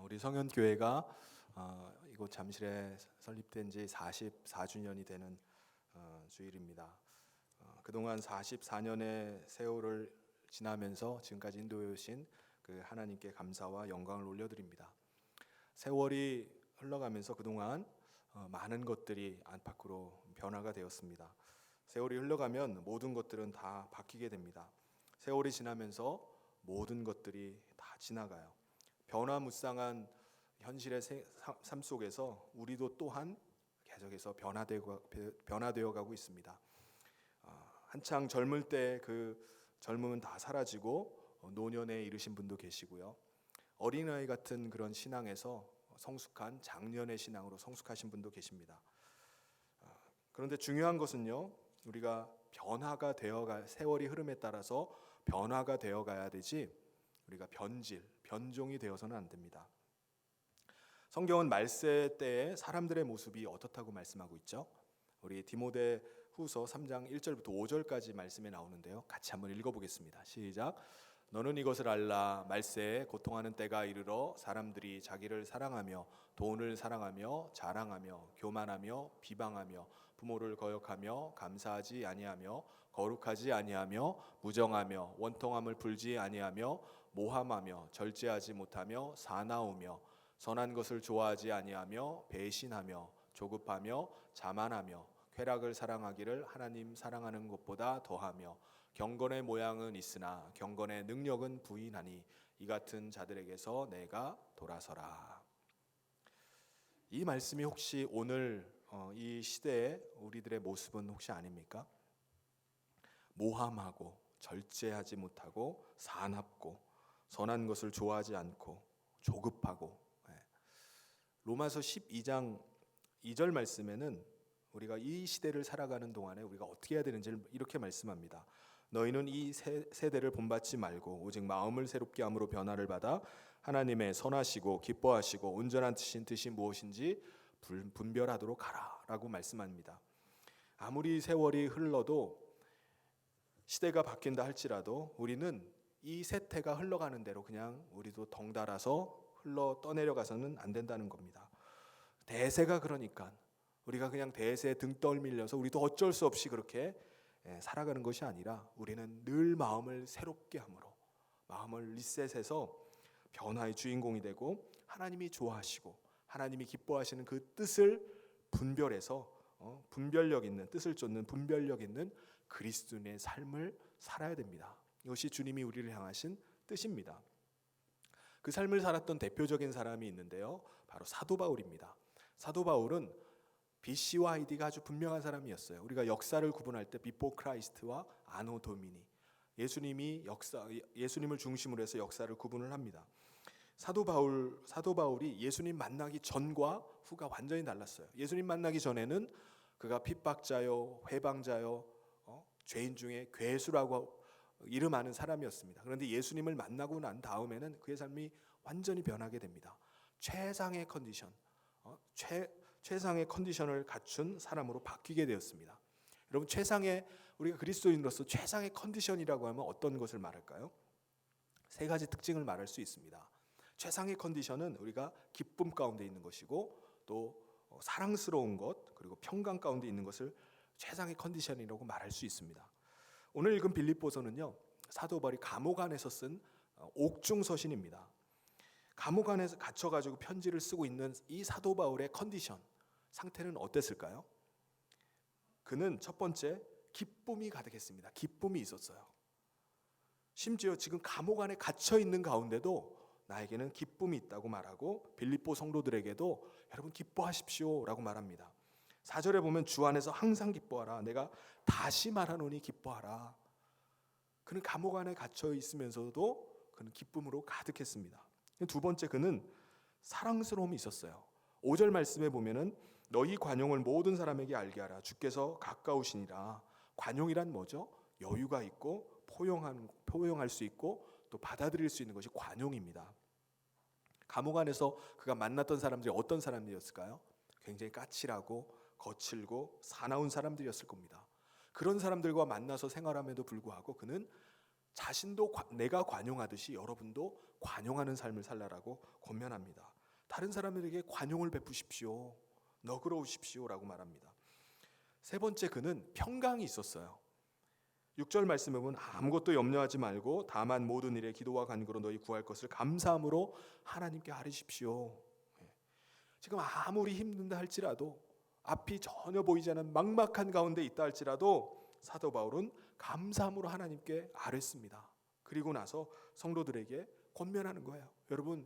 우리 성현교회가 이곳 잠실에 설립된 지 44주년이 되는 주일입니다. 그동안 44년의 세월을 지나면서 지금까지 인도해 오신 그 하나님께 감사와 영광을 올려드립니다. 세월이 흘러가면서 그동안 많은 것들이 안팎으로 변화가 되었습니다. 세월이 흘러가면 모든 것들은 다 바뀌게 됩니다. 세월이 지나면서 모든 것들이 다 지나가요. 변화무쌍한 현실의 삶 속에서 우리도 또한 계속해서 변화되어 가고 있습니다. 한창 젊을 때 그 젊음은 다 사라지고 노년에 이르신 분도 계시고요. 어린아이 같은 그런 신앙에서 성숙한 장년의 신앙으로 성숙하신 분도 계십니다. 그런데 중요한 것은요, 우리가 변화가 되어가 세월이 흐름에 따라서 변화가 되어가야 되지 우리가 변종이 되어서는 안 됩니다. 성경은 말세 때의 사람들의 모습이 어떻다고 말씀하고 있죠? 우리 디모데 후서 3장 1절부터 5절까지 말씀에 나오는데요. 같이 한번 읽어보겠습니다. 시작. 너는 이것을 알라. 말세에 고통하는 때가 이르러 사람들이 자기를 사랑하며 돈을 사랑하며 자랑하며 교만하며 비방하며 부모를 거역하며 감사하지 아니하며 거룩하지 아니하며 무정하며 원통함을 풀지 아니하며 모함하며 절제하지 못하며 사나우며 선한 것을 좋아하지 아니하며 배신하며 조급하며 자만하며 쾌락을 사랑하기를 하나님 사랑하는 것보다 더하며 경건의 모양은 있으나 경건의 능력은 부인하니 이 같은 자들에게서 내가 돌아서라. 이 말씀이 혹시 오늘 이 시대의 우리들의 모습은 혹시 아닙니까? 모함하고 절제하지 못하고 사납고 선한 것을 좋아하지 않고 조급하고. 로마서 12장 2절 말씀에는 우리가 이 시대를 살아가는 동안에 우리가 어떻게 해야 되는지를 이렇게 말씀합니다. 너희는 이 세대를 본받지 말고 오직 마음을 새롭게 함으로 변화를 받아 하나님의 선하시고 기뻐하시고 온전한 뜻이 무엇인지 분별하도록 하라 라고 말씀합니다. 아무리 세월이 흘러도 시대가 바뀐다 할지라도 우리는 이 세태가 흘러가는 대로 그냥 우리도 덩달아서 흘러 떠내려가서는 안 된다는 겁니다. 대세가 그러니까 우리가 그냥 대세에 등 떨밀려서 우리도 어쩔 수 없이 그렇게 살아가는 것이 아니라 우리는 늘 마음을 새롭게 함으로 마음을 리셋해서 변화의 주인공이 되고 하나님이 좋아하시고 하나님이 기뻐하시는 그 뜻을 분별해서 분별력 있는 뜻을 쫓는 분별력 있는 그리스도인의 삶을 살아야 됩니다. 이것이 주님이 우리를 향하신 뜻입니다. 그 삶을 살았던 대표적인 사람이 있는데요, 바로 사도 바울입니다. 사도 바울은 BC와 ID가 아주 분명한 사람이었어요. 우리가 역사를 구분할 때 비포 크라이스트와 아노 도미니, 예수님을 중심으로 해서 역사를 구분을 합니다. 사도 바울이 예수님 만나기 전과 후가 완전히 달랐어요. 예수님 만나기 전에는 그가 핍박자요, 회방자요, 죄인 중에 괴수라고 이름하는 사람이었습니다. 그런데 예수님을 만나고 난 다음에는 그의 삶이 완전히 변하게 됩니다. 최상의 컨디션, 최상의 컨디션을 갖춘 사람으로 바뀌게 되었습니다. 여러분, 우리가 그리스도인으로서 최상의 컨디션이라고 하면 어떤 것을 말할까요? 세 가지 특징을 말할 수 있습니다. 최상의 컨디션은 우리가 기쁨 가운데 있는 것이고 또 사랑스러운 것 그리고 평강 가운데 있는 것을 최상의 컨디션이라고 말할 수 있습니다. 오늘 읽은 빌립보서는요, 사도 바울이 감옥 안에서 쓴 옥중 서신입니다. 감옥 안에서 갇혀가지고 편지를 쓰고 있는 이 사도 바울의 컨디션, 상태는 어땠을까요? 그는 첫 번째, 기쁨이 가득했습니다. 기쁨이 있었어요. 심지어 지금 감옥 안에 갇혀 있는 가운데도 나에게는 기쁨이 있다고 말하고 빌립보 성도들에게도 여러분 기뻐하십시오 라고 말합니다. 4절에 보면 주 안에서 항상 기뻐하라. 내가 다시 말하노니 기뻐하라. 그는 감옥 안에 갇혀 있으면서도 그는 기쁨으로 가득했습니다. 두 번째, 그는 사랑스러움이 있었어요. 5절 말씀에 보면은 너희 관용을 모든 사람에게 알게 하라. 주께서 가까우시니라. 관용이란 뭐죠? 여유가 있고 포용할 수 있고 또 받아들일 수 있는 것이 관용입니다. 감옥 안에서 그가 만났던 사람들이 어떤 사람들이었을까요? 굉장히 까칠하고 거칠고 사나운 사람들이었을 겁니다. 그런 사람들과 만나서 생활함에도 불구하고 그는 자신도 내가 관용하듯이 여러분도 관용하는 삶을 살라라고 권면합니다. 다른 사람들에게 관용을 베푸십시오. 너그러우십시오라고 말합니다. 세 번째, 그는 평강이 있었어요. 6절 말씀에 보면 아무것도 염려하지 말고 다만 모든 일에 기도와 간구로 너희 구할 것을 감사함으로 하나님께 아뢰십시오. 지금 아무리 힘든다 할지라도, 앞이 전혀 보이지 않는 막막한 가운데 있다 할지라도 사도 바울은 감사함으로 하나님께 아뢰습니다. 그리고 나서 성도들에게 권면하는 거예요. 여러분,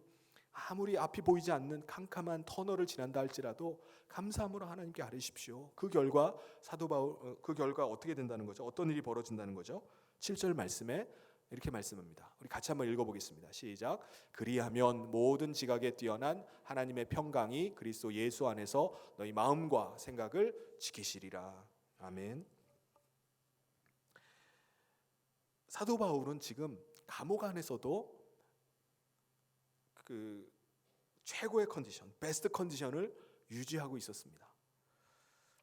아무리 앞이 보이지 않는 캄캄한 터널을 지난다 할지라도 감사함으로 하나님께 아뢰십시오. 그 결과 사도 바울, 그 결과 어떻게 된다는 거죠? 어떤 일이 벌어진다는 거죠? 7절 말씀에 이렇게 말씀합니다. 우리 같이 한번 읽어보겠습니다. 시작. 그리하면 모든 지각에 뛰어난 하나님의 평강이 그리스도 예수 안에서 너희 마음과 생각을 지키시리라. 아멘. 사도 바울은 지금 감옥 안에서도 그 최고의 컨디션, 베스트 컨디션을 유지하고 있었습니다.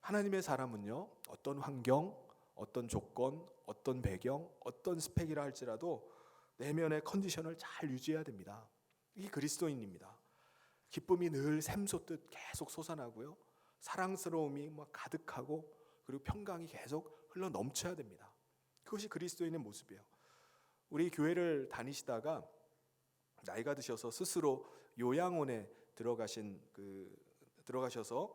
하나님의 사람은요, 어떤 환경, 어떤 조건, 어떤 배경, 어떤 스펙이라 할지라도 내면의 컨디션을 잘 유지해야 됩니다. 이게 그리스도인입니다. 기쁨이 늘 샘솟듯 계속 솟아나고요, 사랑스러움이 막 가득하고, 그리고 평강이 계속 흘러 넘쳐야 됩니다. 그것이 그리스도인의 모습이에요. 우리 교회를 다니시다가 나이가 드셔서 스스로 요양원에 들어가셔서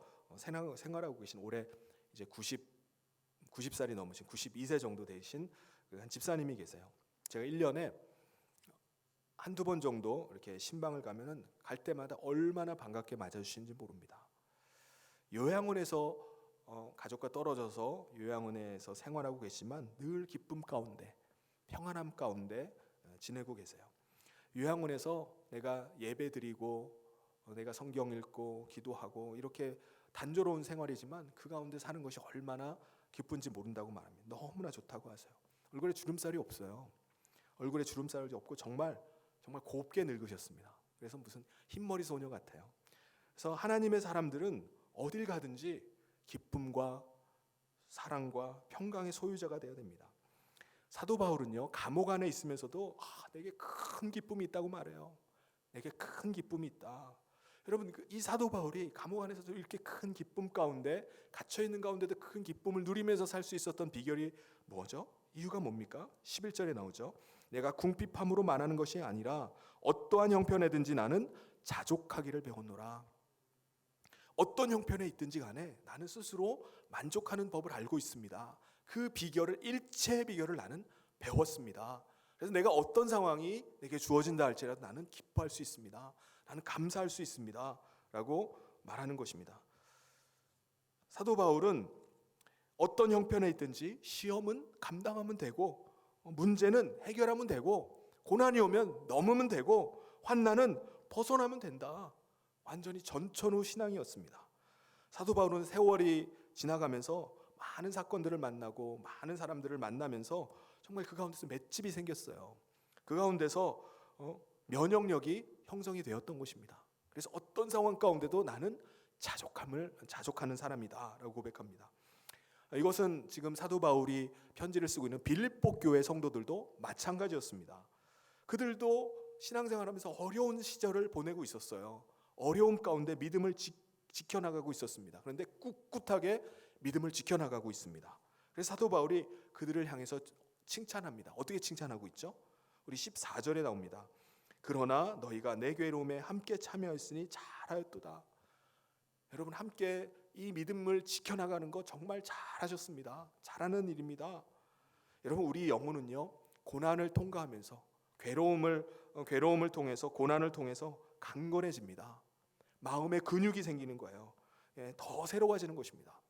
생활하고 계신, 올해 이제 90살이 넘으신 92세 정도 되신 한 집사님이 계세요. 제가 1년에 한두 번 정도 이렇게 신방을 가면은 갈 때마다 얼마나 반갑게 맞아주시는지 모릅니다. 요양원에서 가족과 떨어져서 요양원에서 생활하고 계시지만 늘 기쁨 가운데, 평안함 가운데 지내고 계세요. 요양원에서 내가 예배 드리고 내가 성경 읽고 기도하고 이렇게 단조로운 생활이지만 그 가운데 사는 것이 얼마나 기쁜지 모른다고 말합니다. 너무나 좋다고 하세요. 얼굴에 주름살이 없어요. 얼굴에 주름살이 없고 정말 곱게 늙으셨습니다. 그래서 무슨 흰머리 소녀 같아요. 그래서 하나님의 사람들은 어딜 가든지 기쁨과 사랑과 평강의 소유자가 되어야 됩니다. 사도 바울은요, 감옥 안에 있으면서도 내게 큰 기쁨이 있다고 말해요. 내게 큰 기쁨이 있다. 여러분, 이 사도 바울이 감옥 안에서도 이렇게 큰 기쁨 가운데, 갇혀있는 가운데도 큰 기쁨을 누리면서 살 수 있었던 비결이 뭐죠? 이유가 뭡니까? 11절에 나오죠. 내가 궁핍함으로 말하는 것이 아니라 어떠한 형편에든지 나는 자족하기를 배웠노라. 어떤 형편에 있든지 간에 나는 스스로 만족하는 법을 알고 있습니다. 그 비결을, 일체의 비결을 나는 배웠습니다. 그래서 내가 어떤 상황이 내게 주어진다 할지라도 나는 기뻐할 수 있습니다. 나는 감사할 수 있습니다. 라고 말하는 것입니다. 사도 바울은 어떤 형편에 있든지 시험은 감당하면 되고, 문제는 해결하면 되고, 고난이 오면 넘으면 되고, 환난은 벗어나면 된다. 완전히 전천후 신앙이었습니다. 사도 바울은 세월이 지나가면서 많은 사건들을 만나고 많은 사람들을 만나면서 정말 그 가운데서 맷집이 생겼어요. 그 가운데서 면역력이 형성이 되었던 것입니다. 그래서 어떤 상황 가운데도 나는 자족하는 사람이다 라고 고백합니다. 이것은 지금 사도 바울이 편지를 쓰고 있는 빌립보 교회 성도들도 마찬가지였습니다. 그들도 신앙생활하면서 어려운 시절을 보내고 있었어요. 어려움 가운데 믿음을 지켜나가고 있었습니다. 그런데 꿋꿋하게 믿음을 지켜나가고 있습니다. 그래서 사도 바울이 그들을 향해서 칭찬합니다. 어떻게 칭찬하고 있죠? 우리 14절에 나옵니다. 그러나 너희가 내 괴로움에 함께 참여했으니 잘하였도다. 여러분, 함께 이 믿음을 지켜나가는 거 정말 잘하셨습니다. 잘하는 일입니다. 여러분, 우리 영혼은요, 고난을 통과하면서 괴로움을 통해서, 고난을 통해서 강건해집니다. 마음의 근육이 생기는 거예요. 더 새로워지는 것입니다.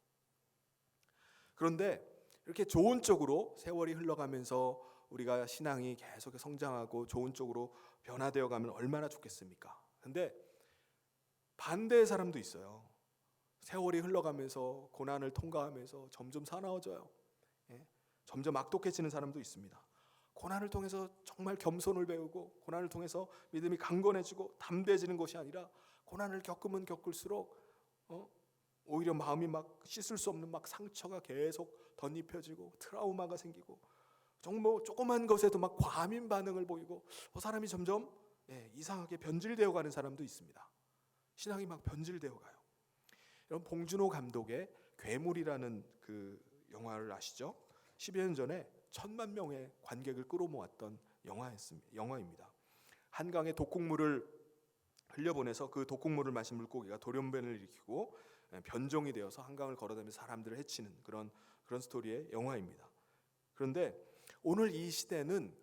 그런데 이렇게 좋은 쪽으로 세월이 흘러가면서 우리가 신앙이 계속 성장하고 좋은 쪽으로 변화되어 가면 얼마나 좋겠습니까? 근데 반대의 사람도 있어요. 세월이 흘러가면서 고난을 통과하면서 점점 사나워져요. 점점 악독해지는 사람도 있습니다. 고난을 통해서 정말 겸손을 배우고, 고난을 통해서 믿음이 강건해지고 담대해지는 것이 아니라, 고난을 겪으면 겪을수록 오히려 마음이 막 씻을 수 없는 막 상처가 계속 덧입혀지고 트라우마가 생기고, 정말 조그만 것에도 막 과민 반응을 보이고, 사람이 점점 이상하게 변질되어 가는 사람도 있습니다. 신앙이 막 변질되어 가요. 여러분, 봉준호 감독의 괴물이라는 그 영화를 아시죠? 10여 년 전에 1,000만 명의 관객을 끌어모았던 영화입니다. 한강에 독극물을 흘려보내서 그 독극물을 마신 물고기가 돌연변을 일으키고 변종이 되어서 한강을 걸어다니면서 사람들을 해치는 그런 스토리의 영화입니다. 그런데 오늘 이 시대는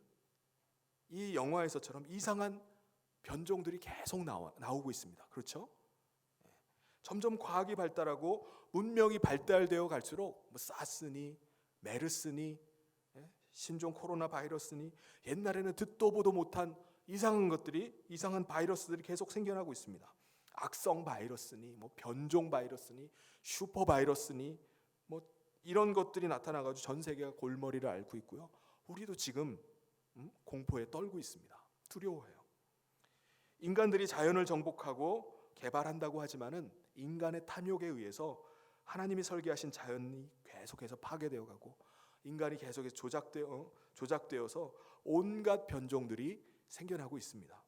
이 영화에서처럼 이상한 변종들이 계속 나오고 있습니다. 그렇죠? 점점 과학이 발달하고 문명이 발달되어 갈수록 뭐 사스니, 메르스니, 신종 코로나 바이러스니, 옛날에는 듣도 보도 못한 이상한 바이러스들이 계속 생겨나고 있습니다. 악성 바이러스니, 뭐 변종 바이러스니, 슈퍼 바이러스니, 뭐 이런 것들이 나타나가지고 전 세계가 골머리를 앓고 있고요. 우리도 지금 공포에 떨고 있습니다. 두려워해요. 인간들이 자연을 정복하고 개발한다고 하지만은 인간의 탐욕에 의해서 하나님이 설계하신 자연이 계속해서 파괴되어 가고 인간이 계속해서 조작되어서 온갖 변종들이 생겨나고 있습니다.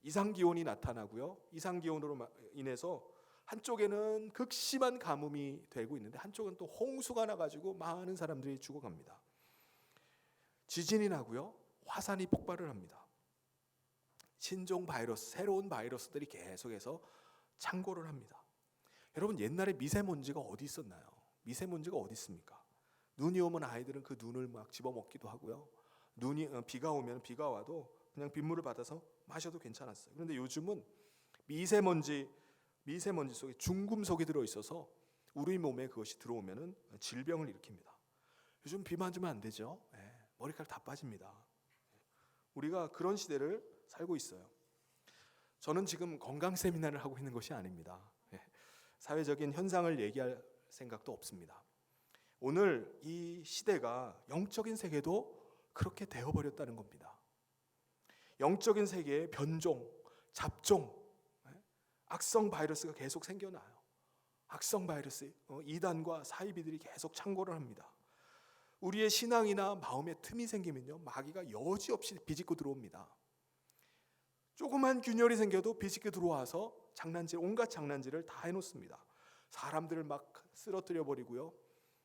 이상기온이 나타나고요. 이상기온으로 인해서 한쪽에는 극심한 가뭄이 되고 있는데 한쪽은 또 홍수가 나가지고 많은 사람들이 죽어갑니다. 지진이 나고요. 화산이 폭발을 합니다. 신종 바이러스, 새로운 바이러스들이 계속해서 창궐을 합니다. 여러분, 옛날에 미세먼지가 어디 있었나요? 미세먼지가 어디 있습니까? 눈이 오면 아이들은 그 눈을 막 집어먹기도 하고요. 비가 오면 비가 와도 그냥 빗물을 받아서 마셔도 괜찮았어요. 그런데 요즘은 미세먼지 속에 중금속이 들어있어서 우리 몸에 그것이 들어오면은 질병을 일으킵니다. 요즘 비 맞으면 안 되죠. 머리카락 다 빠집니다. 우리가 그런 시대를 살고 있어요. 저는 지금 건강 세미나를 하고 있는 것이 아닙니다. 사회적인 현상을 얘기할 생각도 없습니다. 오늘 이 시대가 영적인 세계도 그렇게 되어버렸다는 겁니다. 영적인 세계에 변종, 잡종, 악성 바이러스가 계속 생겨나요. 악성 바이러스, 이단과 사이비들이 계속 창궐을 합니다. 우리의 신앙이나 마음에 틈이 생기면요, 마귀가 여지없이 비집고 들어옵니다. 조그만 균열이 생겨도 비집고 들어와서 온갖 장난질을 다 해놓습니다. 사람들을 막 쓰러뜨려 버리고요.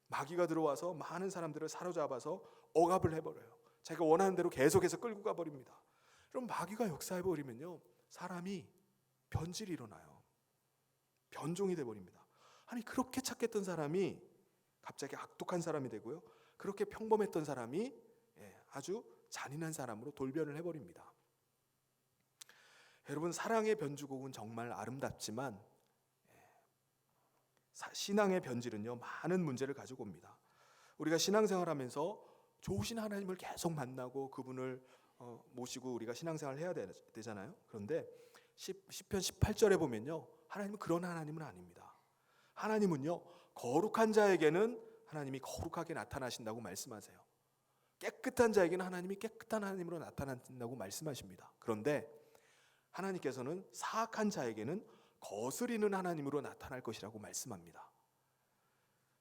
마귀가 들어와서 많은 사람들을 사로잡아서 억압을 해버려요. 자기가 원하는 대로 계속해서 끌고 가버립니다. 그럼 마귀가 역사해버리면요, 사람이 변질이 일어나요. 변종이 돼버립니다. 아니, 그렇게 착했던 사람이 갑자기 악독한 사람이 되고요, 그렇게 평범했던 사람이 아주 잔인한 사람으로 돌변을 해버립니다. 여러분, 사랑의 변주곡은 정말 아름답지만 신앙의 변질은요, 많은 문제를 가지고 옵니다. 우리가 신앙생활하면서 좋으신 하나님을 계속 만나고 그분을 모시고 우리가 신앙생활을 해야 되잖아요. 그런데 시편 18절에 보면요, 하나님은 그런 하나님은 아닙니다. 하나님은요, 거룩한 자에게는 하나님이 거룩하게 나타나신다고 말씀하세요. 깨끗한 자에게는 하나님이 깨끗한 하나님으로 나타난다고 말씀하십니다. 그런데 하나님께서는 사악한 자에게는 거스리는 하나님으로 나타날 것이라고 말씀합니다.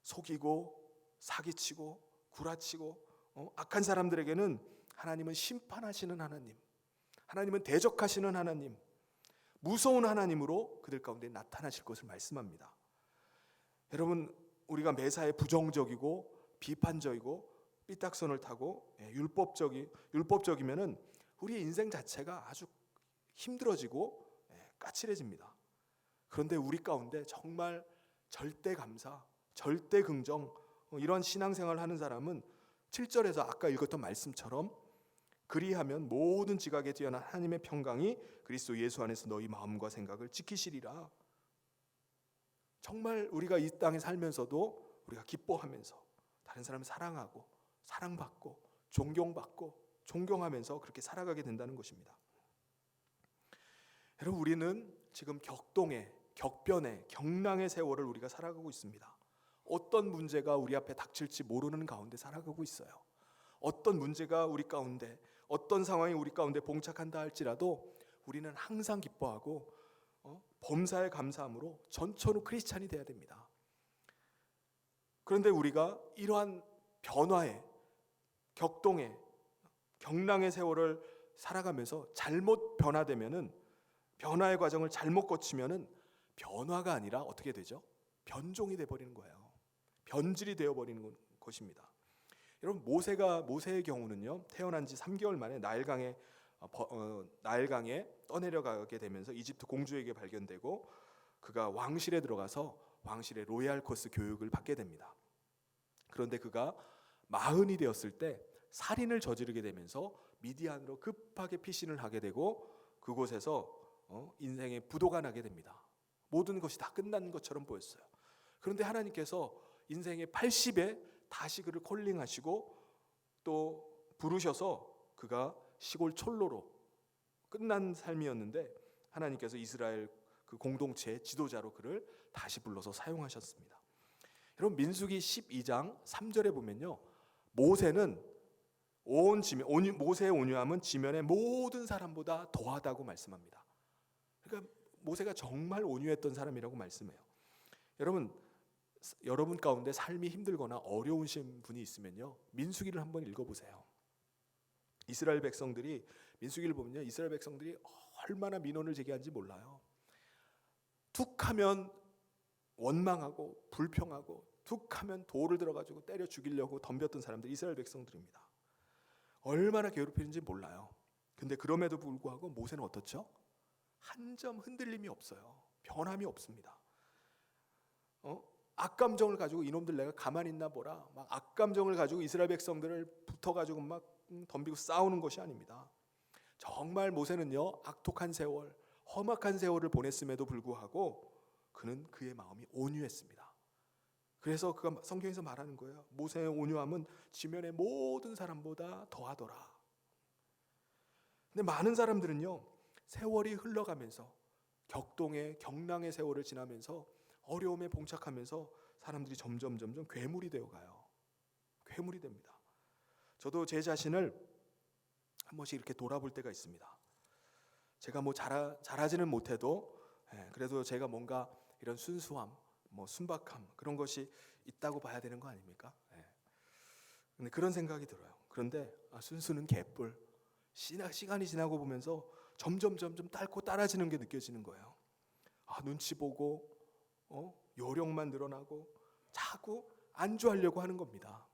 속이고 사기치고 구라치고 악한 사람들에게는 하나님은 심판하시는 하나님, 하나님은 대적하시는 하나님, 무서운 하나님으로 그들 가운데 나타나실 것을 말씀합니다. 여러분, 우리가 매사에 부정적이고 비판적이고 삐딱선을 타고 율법적이면은 우리의 인생 자체가 아주 힘들어지고 까칠해집니다. 그런데 우리 가운데 정말 절대 감사, 절대 긍정, 이런 신앙생활을 하는 사람은 7절에서 아까 읽었던 말씀처럼 그리하면 모든 지각에 뛰어난 하나님의 평강이 그리스도 예수 안에서 너희 마음과 생각을 지키시리라. 정말 우리가 이 땅에 살면서도 우리가 기뻐하면서 다른 사람을 사랑하고 사랑받고 존경받고 존경하면서 그렇게 살아가게 된다는 것입니다. 여러분, 우리는 지금 격변의 경랑의 세월을 우리가 살아가고 있습니다. 어떤 문제가 우리 앞에 닥칠지 모르는 가운데 살아가고 있어요. 어떤 문제가 우리 가운데, 어떤 상황이 우리 가운데 봉착한다 할지라도 우리는 항상 기뻐하고 범사에 감사함으로 전천후 크리스찬이 돼야 됩니다. 그런데 우리가 이러한 변화의, 격동의, 경랑의 세월을 살아가면서 잘못 변화되면은 변화의 과정을 잘못 거치면은 변화가 아니라 어떻게 되죠? 변종이 돼 버리는 거예요. 변질이 되어 버리는 것입니다. 여러분, 모세의 경우는요, 태어난 지 3개월 만에 나일강에 떠내려가게 되면서 이집트 공주에게 발견되고 그가 왕실에 들어가서 왕실의 로얄 코스 교육을 받게 됩니다. 그런데 그가 40이 되었을 때 살인을 저지르게 되면서 미디안으로 급하게 피신을 하게 되고 그곳에서 인생의 부도가 나게 됩니다. 모든 것이 다 끝난 것처럼 보였어요. 그런데 하나님께서 인생의 80에 다시 그를 콜링하시고 또 부르셔서 그가 시골 촌로로 끝난 삶이었는데 하나님께서 이스라엘 그 공동체의 지도자로 그를 다시 불러서 사용하셨습니다. 여러분, 민수기 12장 3절에 보면요, 모세의 온유함은 지면의 모든 사람보다 더하다고 말씀합니다. 그러니까 모세가 정말 온유했던 사람이라고 말씀해요. 여러분 가운데 삶이 힘들거나 어려우신 분이 있으면요, 민수기를 한번 읽어보세요. 이스라엘 백성들이 민수기를 보면요, 이스라엘 백성들이 얼마나 민원을 제기한지 몰라요. 툭하면 원망하고 불평하고 툭하면 돌을 들어가지고 때려 죽이려고 덤볐던 사람들이 이스라엘 백성들입니다. 얼마나 괴롭히는지 몰라요. 근데 그럼에도 불구하고 모세는 어떻죠? 한 점 흔들림이 없어요. 변함이 없습니다. 악감정을 가지고 이놈들 내가 가만히 있나 보라, 막 악감정을 가지고 이스라엘 백성들을 붙어가지고 막 덤비고 싸우는 것이 아닙니다. 정말 모세는요, 악독한 세월, 험악한 세월을 보냈음에도 불구하고 그는 그의 마음이 온유했습니다. 그래서 그가 성경에서 말하는 거예요. 모세의 온유함은 지면의 모든 사람보다 더하더라. 근데 많은 사람들은요, 세월이 흘러가면서 경랑의 세월을 지나면서 어려움에 봉착하면서 사람들이 점점 괴물이 되어가요. 괴물이 됩니다. 저도 제 자신을 한 번씩 이렇게 돌아볼 때가 있습니다. 제가 뭐 잘하지는 못해도 그래도 제가 뭔가 이런 순수함, 순박함, 그런 것이 있다고 봐야 되는 거 아닙니까? 근데 그런 생각이 들어요. 그런데 순수는 개뿔. 시간이 지나고 보면서 점점 닳고 따라지는 게 느껴지는 거예요. 눈치 보고 요령만 늘어나고 자꾸 안주하려고 하는 겁니다.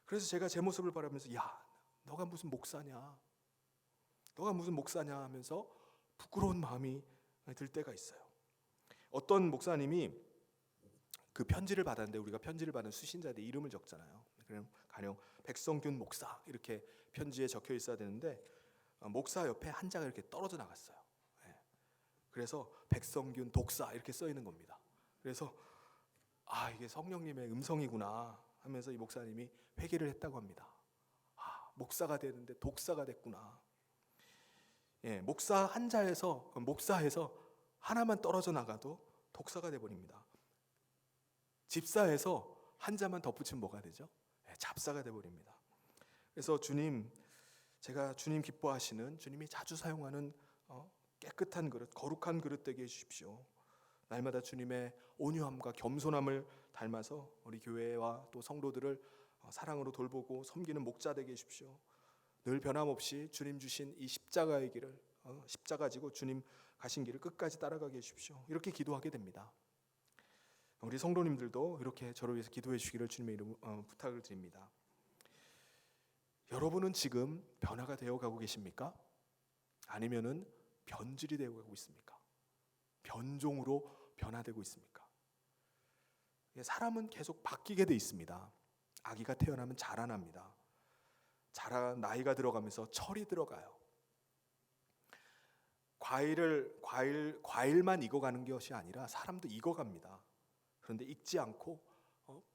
그래서 제가 제 모습을 바라보면서 너가 무슨 목사냐 하면서 부끄러운 마음이 들 때가 있어요. 어떤 목사님이 그 편지를 받았는데, 우리가 편지를 받은 수신자들 이름을 적잖아요. 그럼 가령 백성균 목사 이렇게 편지에 적혀 있어야 되는데 목사 옆에 한자가 이렇게 떨어져 나갔어요. 그래서 백성균 독사 이렇게 써 있는 겁니다. 그래서 이게 성령님의 음성이구나 하면서 이 목사님이 회개를 했다고 합니다. 목사가 되는데 독사가 됐구나. 목사 한자에서, 목사에서 하나만 떨어져 나가도 독사가 돼버립니다. 집사에서 한자만 덧붙이면 뭐가 되죠? 잡사가 돼버립니다. 그래서 제가 주님 기뻐하시는, 주님이 자주 사용하는 깨끗한 그릇, 거룩한 그릇 되게 해주십시오. 날마다 주님의 온유함과 겸손함을 닮아서 우리 교회와 또 성도들을 사랑으로 돌보고 섬기는 목자 되게 해주십시오. 늘 변함없이 주님 주신 이 십자가의 길을, 십자가 지고 주님 가신 길을 끝까지 따라가게 해주십시오. 이렇게 기도하게 됩니다. 우리 성도님들도 이렇게 저를 위해서 기도해 주시기를 주님의 이름으로 부탁을 드립니다. 여러분은 지금 변화가 되어가고 계십니까? 아니면은 변질이 되어가고 있습니까? 변종으로 변화되고 있습니까? 사람은 계속 바뀌게 돼 있습니다. 아기가 태어나면 자라납니다. 나이가 들어가면서 철이 들어가요. 과일만 익어가는 것이 아니라 사람도 익어갑니다. 그런데 익지 않고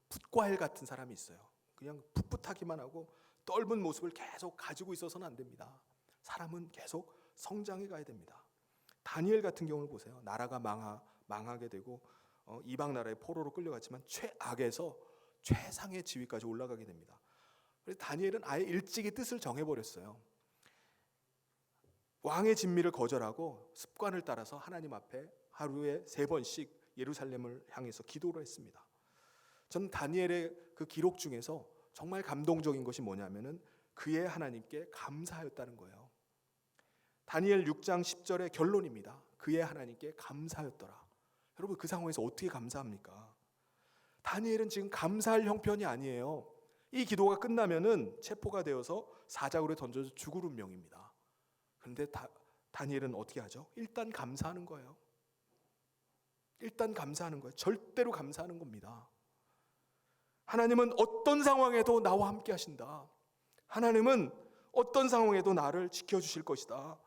풋과일 같은 사람이 있어요. 그냥 풋풋하기만 하고 떫은 모습을 계속 가지고 있어서는 안 됩니다. 사람은 계속 성장해 가야 됩니다. 다니엘 같은 경우를 보세요. 나라가 망하게 되고 이방 나라의 포로로 끌려갔지만 최악에서 최상의 지위까지 올라가게 됩니다. 그래서 다니엘은 아예 일찍이 뜻을 정해버렸어요. 왕의 진미를 거절하고 습관을 따라서 하나님 앞에 하루에 3번씩 예루살렘을 향해서 기도를 했습니다. 저는 다니엘의 그 기록 중에서 정말 감동적인 것이 뭐냐면은 그의 하나님께 감사하였다는 거예요. 다니엘 6장 10절의 결론입니다. 그의 하나님께 감사하였더라. 여러분, 그 상황에서 어떻게 감사합니까? 다니엘은 지금 감사할 형편이 아니에요. 이 기도가 끝나면은 체포가 되어서 사자굴에 던져서 죽을 운명입니다. 그런데 다니엘은 어떻게 하죠? 일단 감사하는 거예요. 일단 감사하는 거예요. 절대로 감사하는 겁니다. 하나님은 어떤 상황에도 나와 함께 하신다. 하나님은 어떤 상황에도 나를 지켜주실 것이다.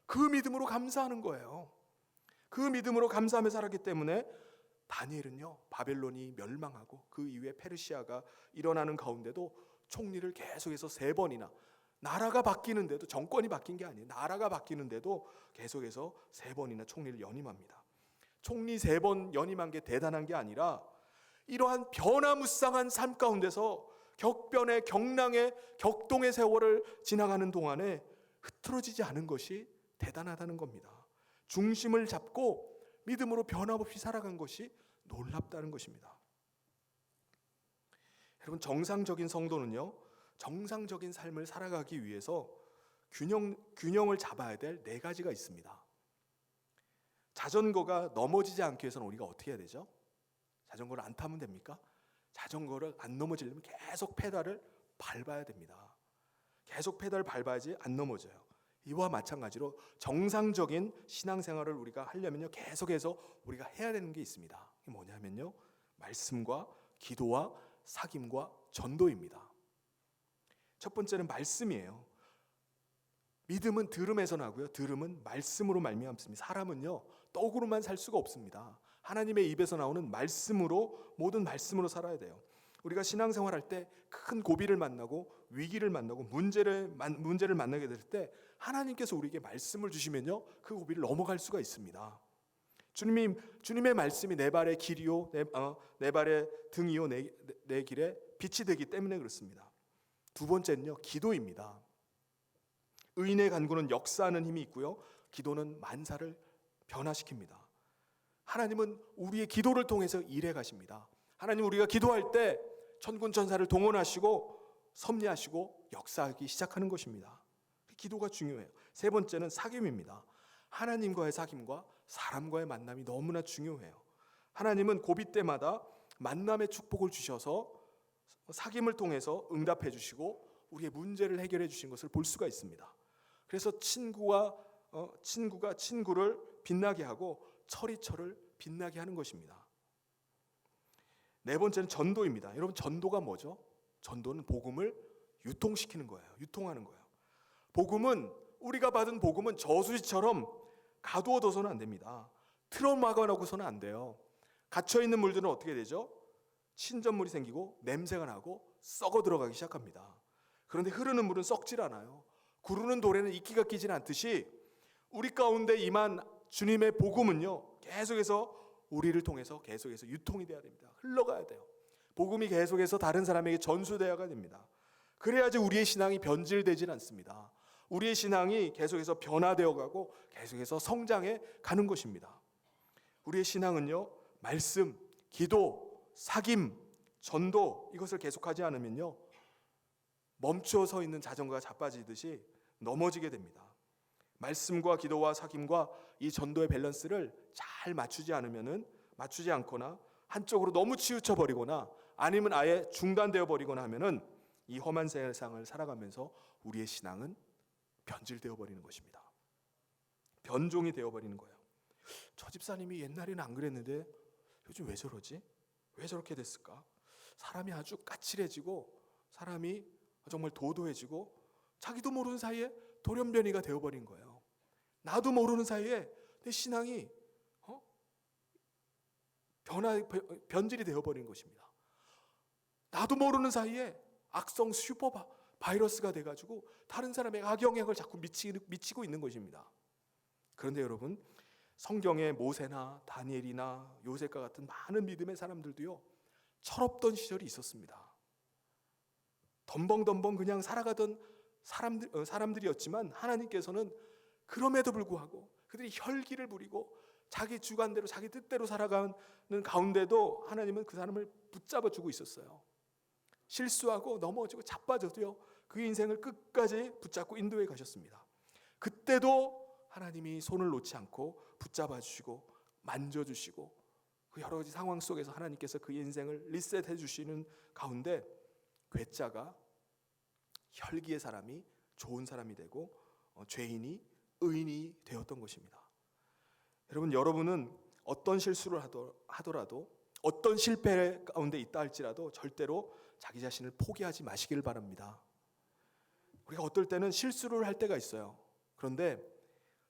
그 믿음으로 감사하는 거예요. 그 믿음으로 감사하며 살았기 때문에 다니엘은요, 바벨론이 멸망하고 그 이후에 페르시아가 일어나는 가운데도 총리를 계속해서 3번이나, 나라가 바뀌는데도, 정권이 바뀐 게 아니에요. 나라가 바뀌는데도 계속해서 3번이나 총리를 연임합니다. 총리 3번 연임한 게 대단한 게 아니라 이러한 변화무쌍한 삶 가운데서 격변의, 경랑의, 격동의 세월을 지나가는 동안에 흐트러지지 않은 것이 대단하다는 겁니다. 중심을 잡고 믿음으로 변함없이 살아간 것이 놀랍다는 것입니다. 여러분, 정상적인 성도는요, 정상적인 삶을 살아가기 위해서 균형을 잡아야 될 4가지가 있습니다. 자전거가 넘어지지 않기 위해서는 우리가 어떻게 해야 되죠? 자전거를 안 타면 됩니까? 자전거를 안 넘어지려면 계속 페달을 밟아야 됩니다. 계속 페달을 밟아야지 안 넘어져요. 이와 마찬가지로 정상적인 신앙생활을 우리가 하려면요, 계속해서 우리가 해야 되는 게 있습니다. 이게 뭐냐면요, 말씀과 기도와 사귐과 전도입니다. 첫 번째는 말씀이에요. 믿음은 들음에서 나고요, 들음은 말씀으로 말미암습니다. 사람은요, 떡으로만 살 수가 없습니다. 하나님의 입에서 나오는 말씀으로, 모든 말씀으로 살아야 돼요. 우리가 신앙생활할 때 큰 고비를 만나고 위기를 만나고 문제를 만나게 될 때 하나님께서 우리에게 말씀을 주시면요, 그 고비를 넘어갈 수가 있습니다. 주님의 말씀이 내 발의 길이요, 내 발의 등이요, 내 길에 빛이 되기 때문에 그렇습니다. 두 번째는요, 기도입니다. 의인의 간구는 역사하는 힘이 있고요, 기도는 만사를 변화시킵니다. 하나님은 우리의 기도를 통해서 일해 가십니다. 하나님, 우리가 기도할 때 천군 천사를 동원하시고 섭리하시고 역사하기 시작하는 것입니다. 기도가 중요해요. 세 번째는 사귐입니다. 하나님과의 사귐과 사람과의 만남이 너무나 중요해요. 하나님은 고비 때마다 만남의 축복을 주셔서 사귐을 통해서 응답해 주시고 우리의 문제를 해결해 주신 것을 볼 수가 있습니다. 그래서 친구가 친구를 빛나게 하고 철이 철을 빛나게 하는 것입니다. 네 번째는 전도입니다. 여러분, 전도가 뭐죠? 전도는 복음을 유통시키는 거예요. 유통하는 거예요. 우리가 받은 복음은 저수지처럼 가두어둬서는 안 됩니다. 틀어 막아놓고서는 안 돼요. 갇혀있는 물들은 어떻게 되죠? 신전물이 생기고 냄새가 나고 썩어 들어가기 시작합니다. 그런데 흐르는 물은 썩질 않아요. 구르는 돌에는 이끼가 끼지는 않듯이 우리 가운데 임한 주님의 복음은요, 계속해서 우리를 통해서 계속해서 유통이 돼야 됩니다. 흘러가야 돼요. 복음이 계속해서 다른 사람에게 전수되어야 됩니다. 그래야지 우리의 신앙이 변질되질 않습니다. 우리의 신앙이 계속해서 변화되어 가고 계속해서 성장해 가는 것입니다. 우리의 신앙은요, 말씀, 기도, 사귐, 전도, 이것을 계속하지 않으면요, 멈춰 서 있는 자전거가 자빠지듯이 넘어지게 됩니다. 말씀과 기도와 사귐과 이 전도의 밸런스를 잘 맞추지 않거나 한쪽으로 너무 치우쳐 버리거나 아니면 아예 중단되어 버리거나 하면은 이 험한 세상을 살아가면서 우리의 신앙은 변질되어 버리는 것입니다. 변종이 되어 버리는 거예요. 저 집사님이 옛날에는 안 그랬는데 요즘 왜 저러지? 왜 저렇게 됐을까? 사람이 아주 까칠해지고 사람이 정말 도도해지고 자기도 모르는 사이에 돌연변이가 되어버린 거예요. 나도 모르는 사이에 내 신앙이 변질이 되어버린 것입니다. 나도 모르는 사이에 악성 슈퍼 바이러스가 돼가지고 다른 사람의 악영향을 자꾸 미치고 있는 것입니다. 그런데 여러분, 성경에 모세나 다니엘이나 요셉과 같은 많은 믿음의 사람들도요, 철없던 시절이 있었습니다. 덤벙덤벙 그냥 살아가던 사람들이었지만 하나님께서는 그럼에도 불구하고 그들이 혈기를 부리고 자기 주관대로 자기 뜻대로 살아가는 가운데도 하나님은 그 사람을 붙잡아주고 있었어요. 실수하고 넘어지고 자빠져도요, 그 인생을 끝까지 붙잡고 인도해 가셨습니다. 그때도 하나님이 손을 놓지 않고 붙잡아 주시고 만져주시고 그 여러 가지 상황 속에서 하나님께서 그 인생을 리셋해 주시는 가운데 괴짜가 혈기의 사람이 좋은 사람이 되고 죄인이 의인이 되었던 것입니다. 여러분은 어떤 실수를 하더라도 어떤 실패 가운데 있다 할지라도 절대로 자기 자신을 포기하지 마시길 바랍니다. 우리가 어떨 때는 실수를 할 때가 있어요. 그런데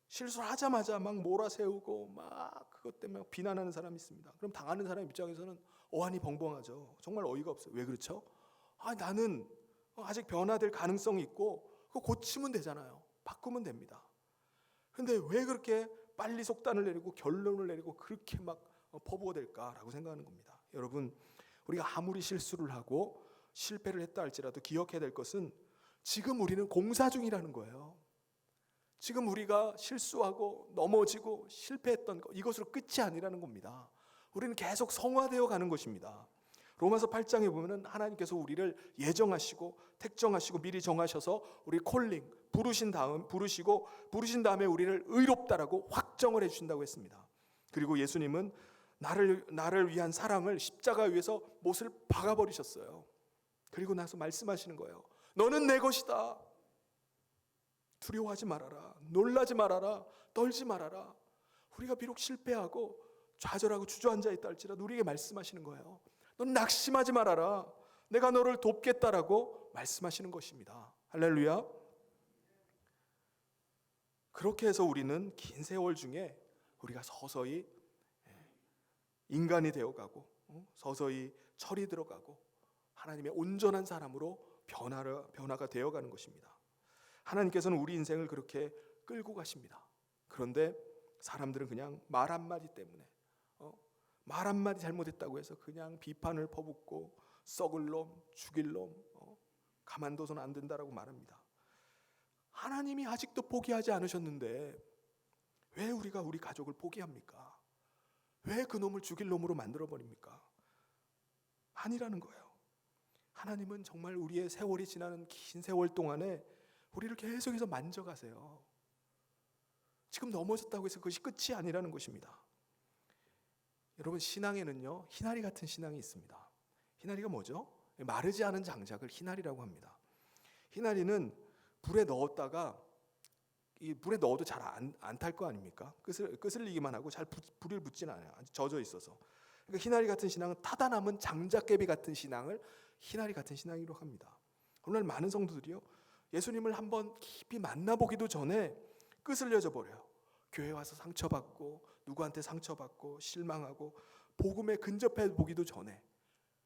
실수를 하자마자 막 몰아세우고 막 그것 때문에 비난하는 사람이 있습니다. 그럼 당하는 사람 입장에서는 어안이 벙벙하죠. 정말 어이가 없어요. 왜 그렇죠? 나는 아직 변화될 가능성이 있고 그거 고치면 되잖아요. 바꾸면 됩니다. 그런데 왜 그렇게 빨리 속단을 내리고 결론을 내리고 그렇게 막 퍼부어 될까라고 생각하는 겁니다. 여러분, 우리가 아무리 실수를 하고 실패를 했다 할지라도 기억해야 될 것은 지금 우리는 공사 중이라는 거예요. 지금 우리가 실수하고 넘어지고 실패했던 것, 이것으로 끝이 아니라는 겁니다. 우리는 계속 성화되어 가는 것입니다. 로마서 8장에 보면은 하나님께서 우리를 예정하시고 택정하시고 미리 정하셔서 우리 콜링 부르신 다음에 우리를 의롭다라고 확정을 해주신다고 했습니다. 그리고 예수님은 나를 위한 사랑을 십자가 위에서 못을 박아버리셨어요. 그리고 나서 말씀하시는 거예요. 너는 내 것이다. 두려워하지 말아라. 놀라지 말아라. 떨지 말아라. 우리가 비록 실패하고 좌절하고 주저앉아 있다 할지라도 우리에게 말씀하시는 거예요. 넌 낙심하지 말아라. 내가 너를 돕겠다라고 말씀하시는 것입니다. 할렐루야. 그렇게 해서 우리는 긴 세월 중에 우리가 서서히 인간이 되어가고 서서히 철이 들어가고 하나님의 온전한 사람으로 변화가 되어가는 것입니다. 하나님께서는 우리 인생을 그렇게 끌고 가십니다. 그런데 사람들은 그냥 말 한마디 때문에 말 한마디 잘못했다고 해서 그냥 비판을 퍼붓고 썩을 놈, 죽일 놈, 가만둬서는 안 된다라고 말합니다. 하나님이 아직도 포기하지 않으셨는데 왜 우리가 우리 가족을 포기합니까? 왜 그 놈을 죽일 놈으로 만들어버립니까? 아니라는 거예요. 하나님은 정말 우리의 세월이 지나는 긴 세월 동안에 우리를 계속해서 만져가세요. 지금 넘어졌다고 해서 그것이 끝이 아니라는 것입니다. 여러분, 신앙에는요 희나리 같은 신앙이 있습니다. 희나리가 뭐죠? 마르지 않은 장작을 희나리라고 합니다. 희나리는 불에 넣었다가 이 불에 넣어도 잘 안 탈 거 아닙니까? 끄슬리기만 하고 잘 불을 붙지는 않아요. 아주 젖어 있어서. 그러니까 희나리 같은 신앙은 타다 남은 장작개비 같은 신앙을 희나리 같은 신앙이라고 합니다. 오늘 많은 성도들이요 예수님을 한번 깊이 만나보기도 전에 끄슬려져 버려요. 교회 와서 상처받고 누구한테 상처받고 실망하고 복음에 근접해 보기도 전에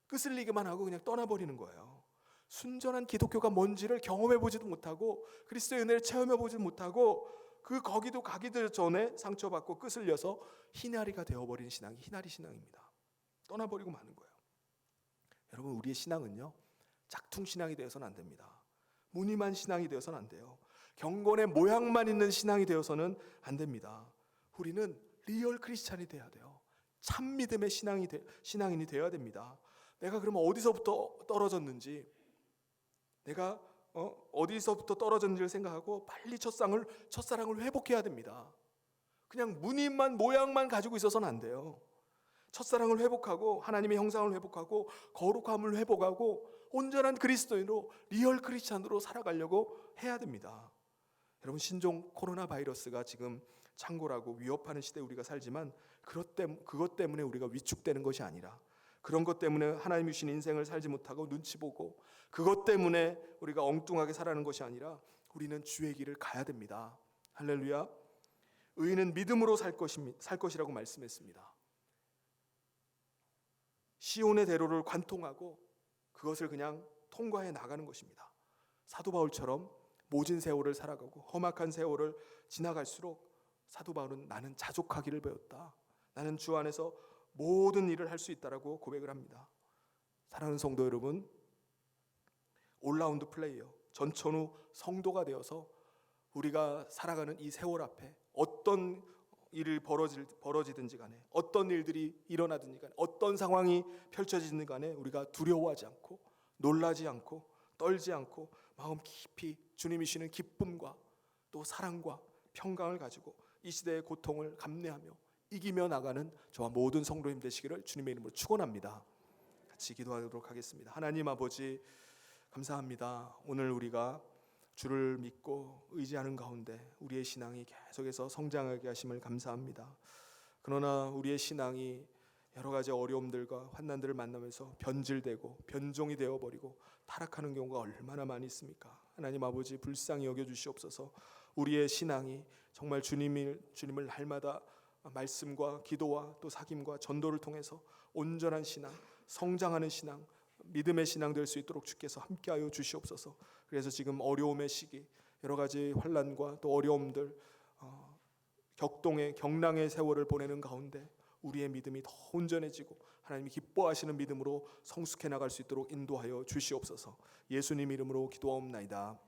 끄슬리기만 하고 그냥 떠나버리는 거예요. 순전한 기독교가 뭔지를 경험해 보지도 못하고 그리스도의 은혜를 체험해 보지도 못하고 거기도 가기도 전에 상처받고 끄슬려서 희나리가 되어버린 신앙이 희나리 신앙입니다. 떠나버리고 마는 거예요. 여러분, 우리의 신앙은요 짝퉁 신앙이 되어서는 안 됩니다. 무늬만 신앙이 되어서는 안 돼요. 경건의 모양만 있는 신앙이 되어서는 안 됩니다. 우리는 리얼 크리스찬이 돼야 돼요. 참 믿음의 신앙인이 되어야 됩니다. 내가 그러면 어디서부터 떨어졌는지, 내가 어디서부터 떨어졌는지를 생각하고 빨리 첫사랑을 회복해야 됩니다. 그냥 무늬만 모양만 가지고 있어서는 안 돼요. 첫사랑을 회복하고 하나님의 형상을 회복하고 거룩함을 회복하고 온전한 그리스도인으로 리얼 크리스찬으로 살아가려고 해야 됩니다. 여러분, 신종 코로나 바이러스가 지금 창궐하고 위협하는 시대에 우리가 살지만 그것 때문에 우리가 위축되는 것이 아니라, 그런 것 때문에 하나님이 주신 인생을 살지 못하고 눈치 보고 그것 때문에 우리가 엉뚱하게 살아가는 것이 아니라 우리는 주의 길을 가야 됩니다. 할렐루야. 의인은 믿음으로 살 것이라고 말씀했습니다. 시온의 대로를 관통하고 그것을 그냥 통과해 나가는 것입니다. 사도 바울처럼 모진 세월을 살아가고 험악한 세월을 지나갈수록 사도 바울은 나는 자족하기를 배웠다. 나는 주 안에서 모든 일을 할 수 있다라고 고백을 합니다. 사랑하는 성도 여러분, 올라운드 플레이어, 전천후 성도가 되어서 우리가 살아가는 이 세월 앞에 어떤 일이 벌어지든지 간에, 어떤 일들이 일어나든지 간에, 어떤 상황이 펼쳐지든지 간에 우리가 두려워하지 않고 놀라지 않고 떨지 않고 마음 깊이 주님이 주시는 기쁨과 또 사랑과 평강을 가지고 이 시대의 고통을 감내하며 이기며 나가는 저와 모든 성도님 되시기를 주님의 이름으로 축원합니다. 같이 기도하도록 하겠습니다. 하나님 아버지, 감사합니다. 오늘 우리가 주를 믿고 의지하는 가운데 우리의 신앙이 계속해서 성장하게 하심을 감사합니다. 그러나 우리의 신앙이 여러 가지 어려움들과 환난들을 만나면서 변질되고 변종이 되어버리고 타락하는 경우가 얼마나 많이 있습니까? 하나님 아버지, 불쌍히 여겨주시옵소서. 우리의 신앙이 정말 주님을 날마다 말씀과 기도와 또 사귐과 전도를 통해서 온전한 신앙, 성장하는 신앙, 믿음의 신앙 될 수 있도록 주께서 함께하여 주시옵소서. 그래서 지금 어려움의 시기, 여러 가지 환난과 또 어려움들, 격동의 경랑의 세월을 보내는 가운데 우리의 믿음이 더 온전해지고 하나님이 기뻐하시는 믿음으로 성숙해 나갈 수 있도록 인도하여 주시옵소서. 예수님 이름으로 기도하옵나이다.